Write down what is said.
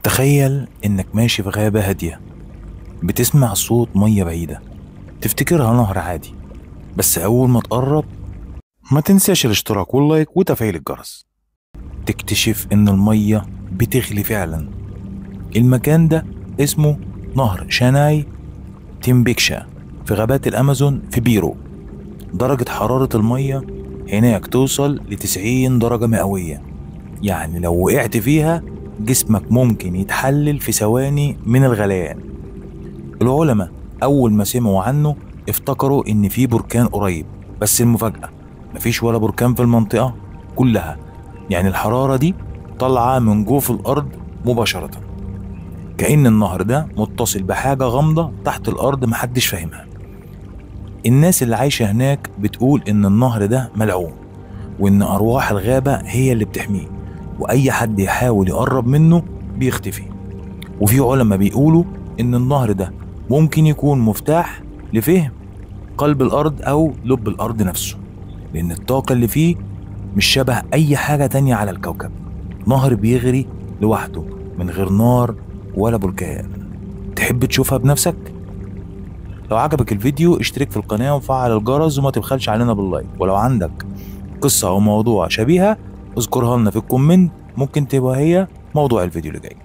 تخيل انك ماشي في غابة هادية، بتسمع صوت مية بعيدة تفتكرها نهر عادي. بس اول ما تقرب ما تنساش الاشتراك واللايك وتفعيل الجرس، تكتشف ان المية بتغلي فعلا. المكان ده اسمه نهر شاناي تيمبيكشا في غابات الامازون في بيرو. درجة حرارة المية هناك توصل ل90 درجة مئوية، يعني لو وقعت فيها جسمك ممكن يتحلل في ثواني من الغليان. العلماء أول ما سمعوا عنه افتكروا إن في بركان قريب، بس المفاجأة مفيش ولا بركان في المنطقة كلها. يعني الحرارة دي طالعة من جوف الأرض مباشرة، كأن النهر ده متصل بحاجة غامضة تحت الأرض محدش فاهمها. الناس اللي عايشة هناك بتقول إن النهر ده ملعون، وإن أرواح الغابة هي اللي بتحميه، وأي حد يحاول يقرب منه بيختفي. وفي علماء بيقولوا إن النهر ده ممكن يكون مفتاح لفهم قلب الأرض أو لب الأرض نفسه، لأن الطاقة اللي فيه مش شبه أي حاجة تانية على الكوكب. نهر بيغري لوحده من غير نار ولا بركان. تحب تشوفها بنفسك؟ لو عجبك الفيديو اشترك في القناة وفعل الجرس وما تبخلش علينا باللايك. ولو عندك قصة أو موضوع شبيهة اذكرها لنا في الكومنت، ممكن تبقى هي موضوع الفيديو اللي جاي.